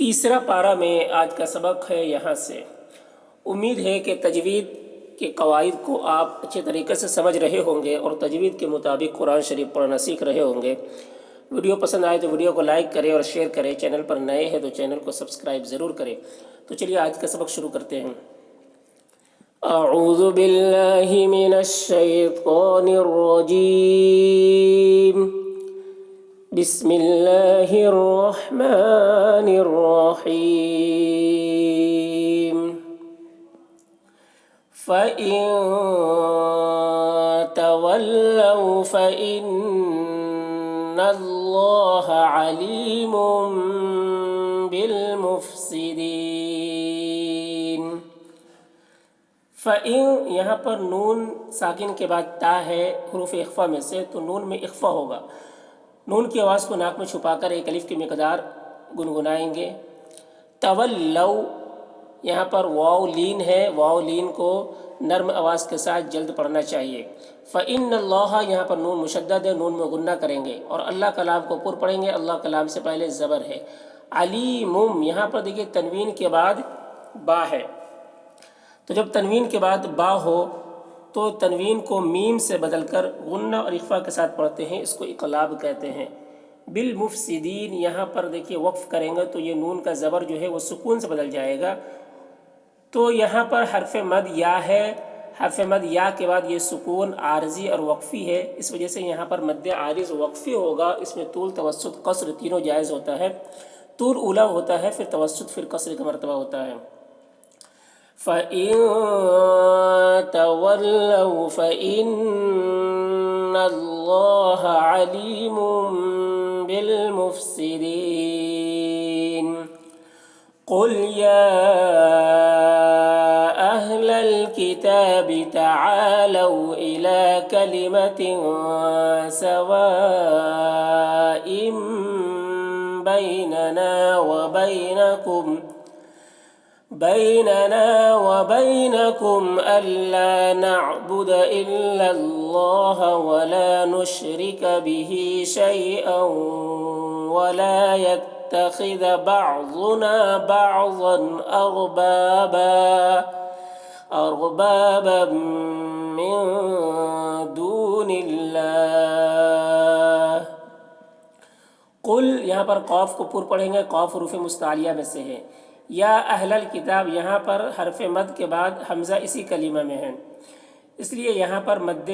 تیسرا پارہ میں آج کا سبق ہے یہاں سے۔ امید ہے کہ تجوید کے قواعد کو آپ اچھے طریقے سے سمجھ رہے ہوں گے اور تجوید کے مطابق قرآن شریف پڑھنا سیکھ رہے ہوں گے۔ ویڈیو پسند آئے تو ویڈیو کو لائک کریں اور شیئر کریں۔ چینل پر نئے ہیں تو چینل کو سبسکرائب ضرور کریں۔ تو چلیے آج کا سبق شروع کرتے ہیں۔ اعوذ باللہ من الشیطان الرجیم، بسم اللہ الرحمن الرحیم۔ فَإِن تَوَلَّوْا فَإِنَّ اللَّهَ عَلِيمٌ بِالْمُفْسِدِينَ۔ فَإِن یہاں پر نون ساکن کے بعد تا ہے حروف اخفا میں سے، تو نون میں اخفا ہوگا۔ نون کی آواز کو ناک میں چھپا کر ایک الف کی مقدار گنگنائیں گے۔ تولو یہاں پر واو لین ہے، واو لین کو نرم آواز کے ساتھ جلد پڑھنا چاہیے۔ فَإِنَّ اللَّهَ یہاں پر نون مشدد ہے، نون میں غنہ کریں گے اور اللہ کلام کو پر پڑھیں گے۔ اللہ کلام سے پہلے زبر ہے۔ علیم یہاں پر دیکھیے تنوین کے بعد با ہے، تو جب تنوین کے بعد با ہو تو تنوین کو میم سے بدل کر غنہ اور اخفا کے ساتھ پڑھتے ہیں، اس کو اقلاب کہتے ہیں۔ بالمفسدین یہاں پر دیکھیے وقف کریں گے تو یہ نون کا زبر جو ہے وہ سکون سے بدل جائے گا، تو یہاں پر حرف مد یا ہے۔ حرف مد یا کے بعد یہ سکون عارضی اور وقفی ہے، اس وجہ سے یہاں پر مد عارض وقفی ہوگا۔ اس میں طول، توسط، قصر تینوں جائز ہوتا ہے۔ طول اولا ہوتا ہے، پھر توسط، پھر قصر کا مرتبہ ہوتا ہے۔ فَإِن تَوَلَّوْا فَإِنَّ اللَّهَ عَلِيمٌ بِالْمُفْسِدِينَ۔ قُلْ يَا أَهْلَ الْكِتَابِ تَعَالَوْا إِلَى كَلِمَةٍ سَوَاءٍ بَيْنَنَا وَبَيْنَكُمْ أَلَّا نَعْبُدَ إِلَّا اللَّهَ وَلَا نُشْرِكَ بِهِ شَيْئًا وَلَا يَتَّخِذَ بَعْضُنَا بَعْضًا أَرْبَابًا مِّن دُونِ اللَّهِ۔ قل یہاں پر قاف کو پر پڑھیں گے، قاف حروف مستعلیہ میں سے ہے۔ یا اہل الکتاب یہاں پر حرف مد کے بعد حمزہ اسی کلمہ میں ہے، اس لیے یہاں پر مد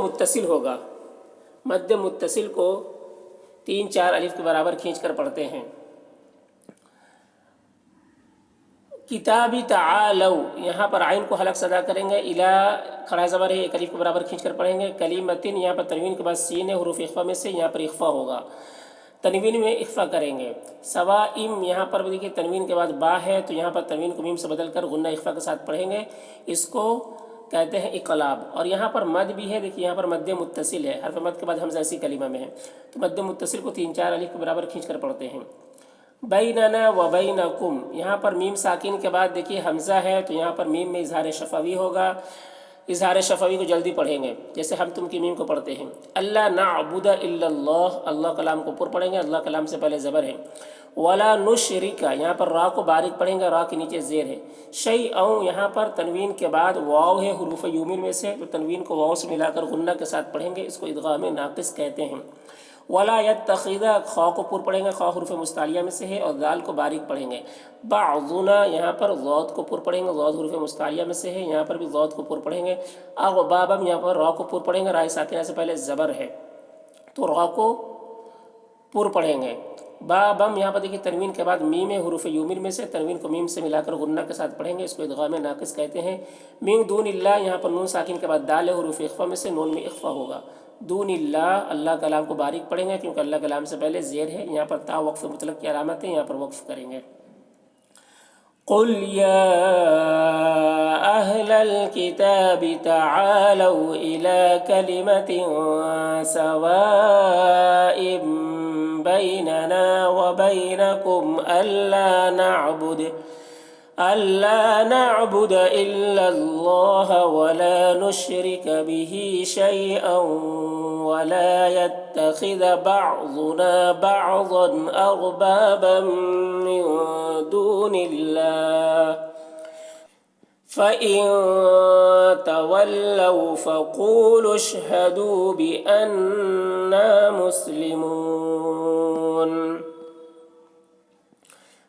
متصل ہوگا۔ مد متصل کو 3-4 الف کے برابر کھینچ کر پڑھتے ہیں۔ کتابی تعالو یہاں پر عین کو حلق صدا کریں گے، الا کھڑا زبر ہے، ایک الف کے برابر کھینچ کر پڑھیں گے۔ کلیمتن یہاں پر تنوین کے بعد سین ہے، حروف اخفا میں سے یہاں پر اخفا ہوگا، تنوین میں اخفا کریں گے۔ سوائم یہاں پر دیکھیے تنوین کے بعد با ہے، تو یہاں پر تنوین کو میم سے بدل کر غنہ اخفا کے ساتھ پڑھیں گے، اس کو کہتے ہیں اقلاب۔ اور یہاں پر مد بھی ہے، دیکھیے یہاں پر مد متصل ہے، حرف مد کے بعد حمزہ اسی کلمہ میں ہے، تو مد متصل کو 3-4 الف کے برابر کھینچ کر پڑھتے ہیں۔ بیننا و بینکم یہاں پر میم ساکن کے بعد دیکھیے حمزہ ہے، تو یہاں پر میم میں اظہار شفوی ہوگا، اظہار شفوی کو جلدی پڑھیں گے جیسے ہم تم کی میم کو پڑھتے ہیں۔ اللہ نعبد الا اللہ، اللہ کلام کو پر پڑھیں گے، اللہ کلام سے پہلے زبر ہے۔ ولا نشرک یہاں پر را کو باریک پڑھیں گے، را کے نیچے زیر ہے۔ شیئا یہاں پر تنوین کے بعد واو ہے، حروف یومین میں سے، تو تنوین کو واو سے ملا کر غنہ کے ساتھ پڑھیں گے، اس کو ادغام ناقص کہتے ہیں۔ ولا یتخذ خا کو پر پڑھیں گے، خا حروف مستعلیہ میں سے ہے، اور دال کو باریک پڑھیں گے۔ بعضنا یہاں پر ضاد کو پر پڑھیں گے، ضاد حروف مستعلیہ میں سے ہے، یہاں پر بھی ضاد کو پر پڑھیں گے۔ اغبابم یہاں پر را کو پر پڑھیں گے، رائے ساکنہ سے پہلے زبر ہے تو را کو پر پڑھیں گے۔ بابم یہاں پر دیکھیے تنوین کے بعد میم ہے، حروف یومین میں سے، تنوین کو میم سے ملا کر غنہ کے ساتھ پڑھیں گے، اس کو ادغام ناقص کہتے ہیں۔ من دون اللہ یہاں پر نون ساکن کے بعد دال ہے، حروف اخفا میں سے، نون میں اخفا ہوگا۔ دون اللہ اللہ کلام کو باریک پڑھیں گے کیونکہ اللہ کلام سے پہلے زیر ہے، یہاں پر تا وقف مطلق کی علامت ہے، یہاں پر وقف کریں گے۔ قل یا اہل الکتاب تعالوا الی کلمۃ سواء بیننا وبینکم ألا نعبد إلا الله ولا نشرك به شيئا ولا يتخذ بعضنا بعضا أربابا من دون الله فإن تولوا فقولوا اشهدوا بأننا مسلمون.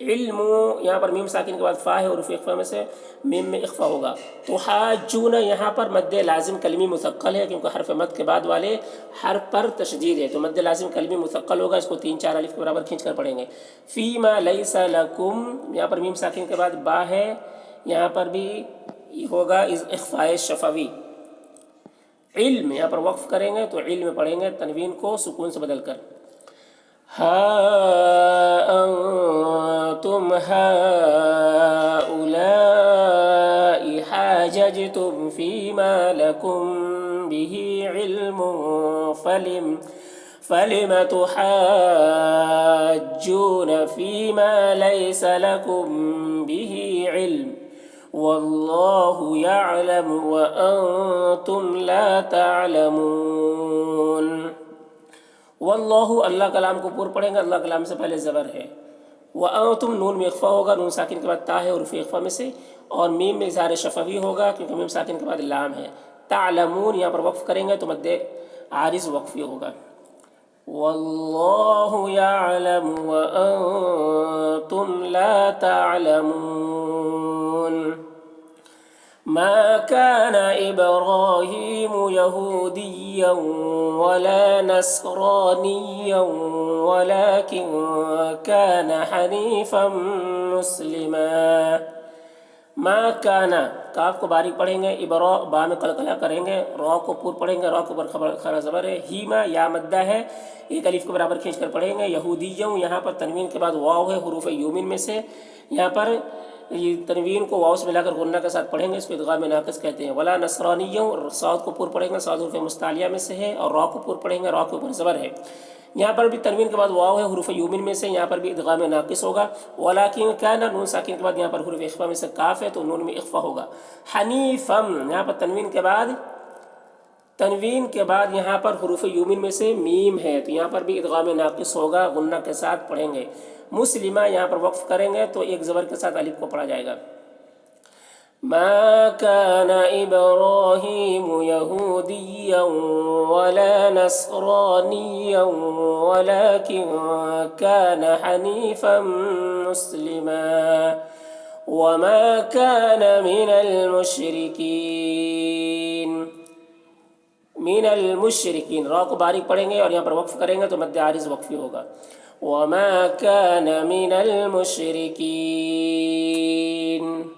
علم یہاں پر میم ساکن کے بعد فا ہے، حروف اخفا میں سے میم میں اخفا ہوگا۔ تحاجون یہاں پر مد لازم کلمی مثقل ہے، کیونکہ حرف مد کے بعد والے حرف پر تشدید ہے، تو مد لازم کلمی مثقل ہوگا، اس کو 3 4 الف کے برابر کھینچ کر پڑھیں گے۔ فیما لیس لکم یہاں پر میم ساکن کے بعد با ہے، یہاں پر بھی ہوگا اخفاء شفوی۔ علم یہاں پر وقف کریں گے تو علم پڑھیں گے تنوین کو سکون سے بدل کر۔ ہا انتم هؤلاء حاججتم فيما لكم به علم فلم تحاجون فيما ليس لكم به علم واللہ یعلم وانتم لا تعلمون۔ واللہ اللہ کلام کو پور پڑھیں گے، اللہ کلام سے پہلے زبر ہے۔ وانتم نون میں اخفا ہوگا، نون ساکن کے بعد تا ہے حروف اخفا میں سے، اور میم میں اظہار شفوی ہوگا کیونکہ میم ساکن کے بعد لام ہے۔ تعلمون یہاں پر وقف کریں گے تو مد عارض وقفی ہوگا۔ واللہ یعلم وانتم لا تعلمون۔ ما كان إبراهيم يهوديا ولا نصرانيا ولكن كان حنيفا مسلما۔ ما كان کاف کو باریک پڑھیں گے، ابرا با میں قلقلہ کریں گے، را کو پور پڑھیں گے، را کو اوپر خبر زبر ہے، ہیما یا مدہ ہے، ایک الف کے برابر کھینچ کر پڑھیں گے۔ یہودیوں یہاں پر تنوین کے بعد واو ہے، حروف یومن میں سے، یہاں پر یہ تنوین کو واو سے ملا کر غنہ کے ساتھ پڑھیں گے، اس کو ادغام ناقص کہتے ہیں۔ ولا نصرانیوں صاد کو پور پڑھیں گے، صاد حروف مستعلیہ میں سے ہے، اور را کو پور پڑھیں گے، را کے اوپر زبر ہے۔ یہاں پر بھی تنوین کے بعد واو ہے، حروف یومن میں سے، یہاں پر بھی ادغام ناقص ہوگا۔ ولیکن کان نون ساکن کے بعد یہاں پر حروف اخفا میں سے کاف ہے تو نون میں اخفا ہوگا۔ حنیفم یہاں پر تنوین کے بعد یہاں پر حروف یومن میں سے میم ہے تو یہاں پر بھی ادغام ناقص ہوگا، غنہ کے ساتھ پڑھیں گے۔ مسلمہ یہاں پر وقف کریں گے تو ایک زبر کے ساتھ الف کو پڑھا جائے گا۔ ما كان إبراهيم يهوديا ولا نصرانيا ولكن كان حنيفا مسلما وما كان من المشركين را کو باریک پڑھیں گے اور یہاں پر وقف کریں گے تو مد عارض وقفی ہوگا۔ وما كان من المشركين۔